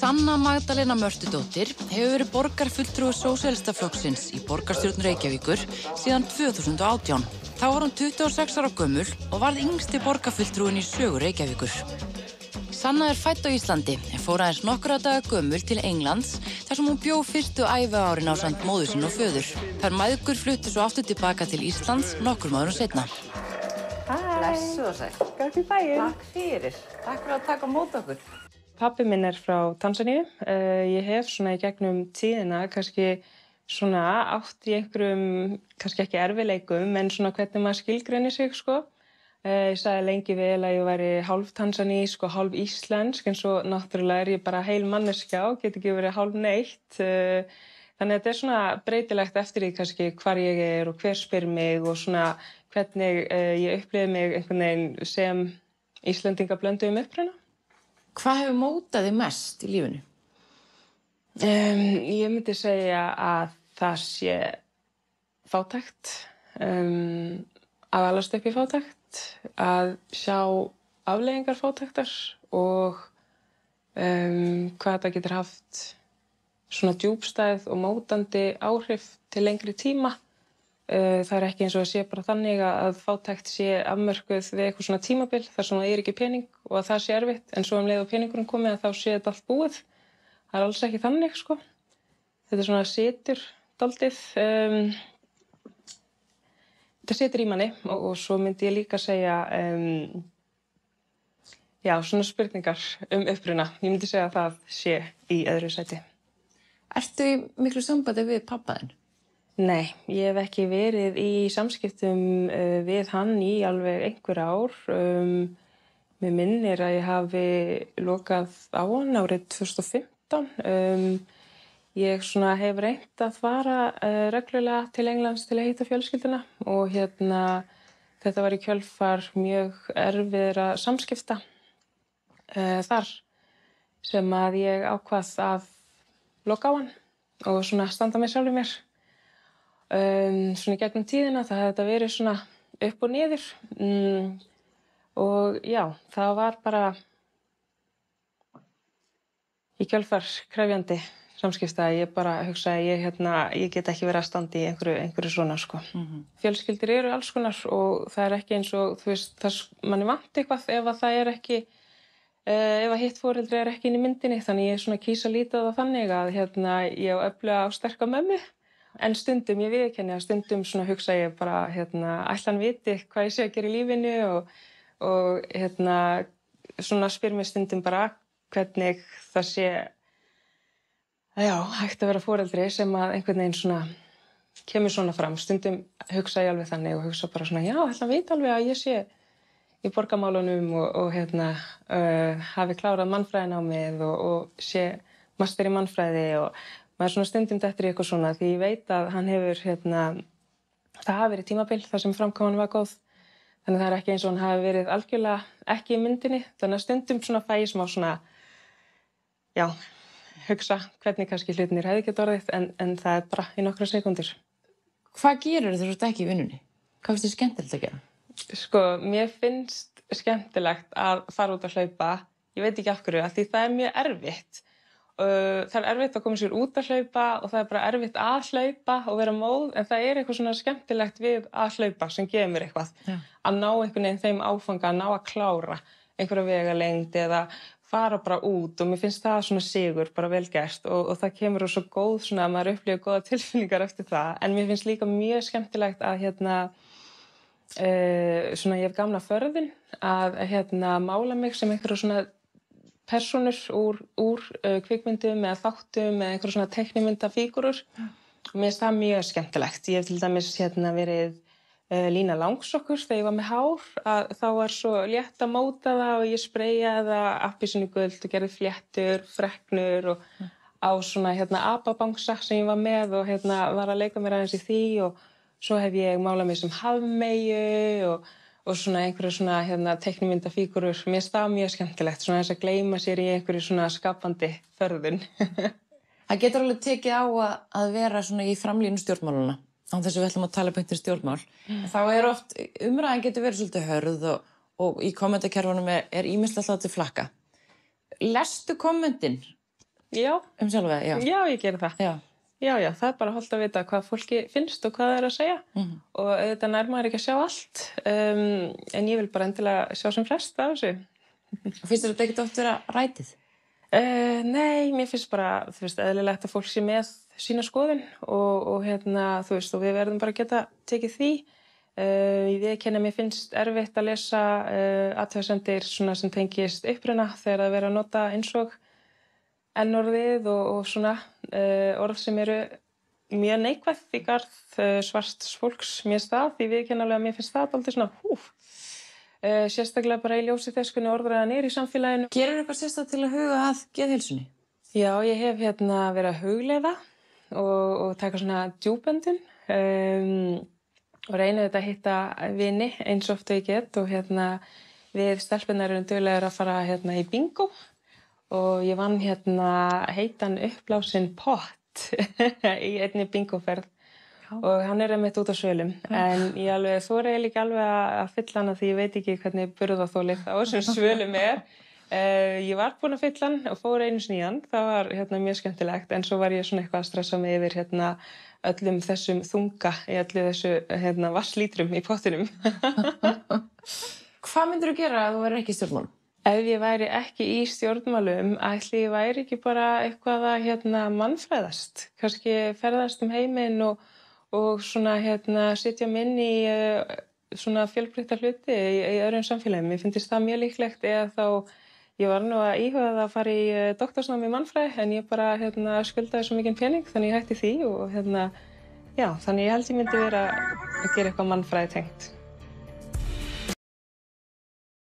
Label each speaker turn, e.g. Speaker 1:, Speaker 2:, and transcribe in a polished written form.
Speaker 1: Sanna Magdalena Mörtudóttir hefur verið borgarfulltrúi Sósíalistaflokksins í borgarstjórn Reykjavíkur síðan 2018. Þá var hún 26 ára gömul og varð yngsti borgarfulltrúin í sögu Reykjavíkur. Sanna er fædd á Íslandi en fór aðeins nokkra daga gömul til Englands þar sem hún bjó fyrstu æviárin ásamt móður sinni og föður. Þær mæðgur fluttu svo aftur tilbaka til Íslands nokkrum árum seinna.
Speaker 2: Blessuð og sæl.
Speaker 3: Góðan daginn.
Speaker 2: Takk fyrir. Takk fyrir að taka á móti okkur.
Speaker 3: Pabbi minn er frá Tansaníu. Ég hef svona í gegnum tíðina kannski svona átt í einhverjum, kannski ekki erfiðleikum, en svona hvernig maður skilgreinir sig, sko. Ég sagði lengi vel að ég væri hálf tansanísk og hálf íslensk, en svo náttúrulega er ég bara heil manneskja og get ekki verið hálf neitt. Þannig að þetta er svona breytilegt eftir því kannski hvar ég er og hver spyr mig og svona hvernig ég upplifi mig einhvern veginn sem Íslendinga blönduðum uppruna.
Speaker 1: Hvað hefur mótað þig mest í lífinu?
Speaker 3: Ég myndi segja að það sé fátækt, að alast upp í fátækt, að sjá afleiðingar fátæktar og hvað þetta getur haft svona djúpstæð og mótandi áhrif til lengri tíma. Það er ekki eins og að sé bara þannig að fátækt sé afmörkuð við eitthvað svona tímabil þar sem það er ekki pening og að það sé erfitt, en svo leið og peningurinn komið að þá sé þetta allt búið. Það er alls ekki þannig, sko. Þetta er svona situr dálítið. Þetta situr í manni og svo myndi ég líka segja já, svona spurningar uppruna. Ég myndi segja að það sé í öðru sæti.
Speaker 1: Ertu í miklu sambandi við pabba þinn?
Speaker 3: Nei, ég hef ekki verið í samskiptum við hann í alveg einhver ár. Mér minnir að ég hafi lokað á hann árið 2015. Ég svona hef reynt að fara reglulega til Englands til að hitta fjölskylduna og þetta var í kjölfar mjög erfiðra samskipta þar sem að ég ákvað að loka á hann og svona standa með sjálfur mér. Svona í gegnum tíðina það hefði þetta verið svona upp og niður og já, það var bara í kjölfar krefjandi samskipta. Ég bara hugsaði ég get ekki verið að standa í einhverju svona, sko. Fjölskyldur eru alls konar og það er ekki eins og, þú veist, manni vanti eitthvað ef að það er ekki ef að hitt foreldri er ekki inn í myndinni, þannig ég svona kýs að líta það þannig að ég á öfluga og sterka mömmu. En stundum, ég viðurkenni að stundum svona hugsa ég bara, ætli hann viti hvað ég sé að gera í lífinu og svona spyr mér stundum bara hvernig það sé, já, hægt að vera foreldri sem að einhvern veginn svona kemur svona fram. Stundum hugsa ég alveg þannig og hugsa bara svona, já, ætli hann viti alveg að ég sé í borgarmálunum og hafi klárað mannfræðinámið og sé master í mannfræði og maður svona stundum dettur í eitthvað svona því ég veit að hann hefur, það hafi verið tímabil þar sem framkoman var góð. Þannig það er ekki eins og hann hafi verið algjörlega ekki í myndinni. Þannig að stundum svona fæ ég smá svona, já, hugsa hvernig kannski hlutinir hefði getað orðið en það er bara í nokkra sekúndur.
Speaker 1: Hvað gerur þegar þú ert ekki í vinnunni? Hvað finnst þér skemmtilegt að gera?
Speaker 3: Sko, mér finnst skemmtilegt að fara út að hlaupa. Ég veit ekki af hverju, af því það er mjög erfitt. Það er erfitt að koma sér út að hlaupa og það er bara erfitt að hlaupa og vera móð, en það er eitthvað svona skemmtilegt við að hlaupa sem gefur mér eitthvað. Já. Að ná einhvern veginn þeim áfanga, að ná að klára einhverja vegalengd eða fara bara út og mér finnst það svona sigur, bara vel gert og það kemur svo góð svona að maður upplifir góða tilfinningar eftir það, en mér finnst líka mjög skemmtilegt að svona ég hef gamla förðin að mála mig sem einhverja svona persónur úr kvikmyndum eða þáttum eða einhverjum svona teiknimyndafígúrur. Mér finnst það mjög skemmtilegt. Ég hef til dæmis verið lína langsokkur þegar ég var með hár. Þá var svo létt að móta það og ég spreyjaði það appelsínugult og gerði fléttur, freknur og á svona apabangsa sem ég var með og var að leika mér aðeins í því og svo hef ég málað mig sem hafmeyju og svona einhverju svona teiknimyndafígúrur. Mér finnst það mjög skemmtilegt, svona þess að gleyma sér í einhverju svona skapandi förðun.
Speaker 1: Það getur alveg tekið á að vera svona í framlínu stjórnmáluna, án þess að við ætlum að tala beint um stjórnmál. Þá er oft, umræðan getur verið svolítið hörð og í kommentakerfunum er ýmislegt látið flakka. Lestu kommentin
Speaker 3: Já.
Speaker 2: sjálfa þig? Já.
Speaker 3: Já, ég geri það.
Speaker 2: Já.
Speaker 3: Já, það er bara hollt að vita hvað fólki finnst og hvað það er að segja. Og auðvitað nær maður ekki að sjá allt. En ég vil bara endilega sjá sem flest af þessu.
Speaker 2: Finnst þér þetta ekkert oft vera rætið?
Speaker 3: Nei, mér finnst bara, eðlilegt að fólk sé með sína skoðun og og við verðum bara að geta tekið því. Ég viðurkenni að mér finnst erfitt að lesa athugasemdir svona sem tengist uppruna þegar það verið að nota eins og N-orðið og svona orð sem eru mjög neikvæð í garð svarts fólks mér stað. Því viðurkenni alveg að mér finnst það dálítið svona sérstaklega bara í ljósi þess hvernig orðræðan er í samfélaginu.
Speaker 2: Gerirðu eitthvað sérstakt til að huga að geðheilsunni?
Speaker 3: Já, ég hef verið að hugleiða og taka svona djúpöndun og reyna þetta að hitta vini eins oft og ég get og við stelpunnar erum duglegar að fara í bingo og ég vann heitan uppblásinn pott í einni bingoferð. Og hann er einmitt út á svölum, en ég þori líka alveg að fylla hana því ég veit ekki hvernig burðarþolið á þessum svölum er. Ég var búin að fylla hann og fór einu sinni í hann, það var mjög skemmtilegt, en svo var ég svona eitthvað að stressa mig yfir öllum þessum þunga í öllu þessu vatnslítrum í pottinum.
Speaker 2: Hvað myndirðu gera ef þú værir ekki í stjórnmálum?
Speaker 3: Ef ég væri ekki í stjórnmálum, ætli ég væri ekki bara eitthvað að mannfræðast, kannski ferðast heiminn og svona sitja inn í svona fjölbreytta hluti í öðrum samfélagum. Mér finnst það mjög líklegt eða þá ég var nú að íhuga það að fara í doktorsnám í mannfræði en ég bara skuldaði svo mikinn pening þannig ég hætti því og þannig ég held ég myndi vera að gera eitthvað mannfræði tengt.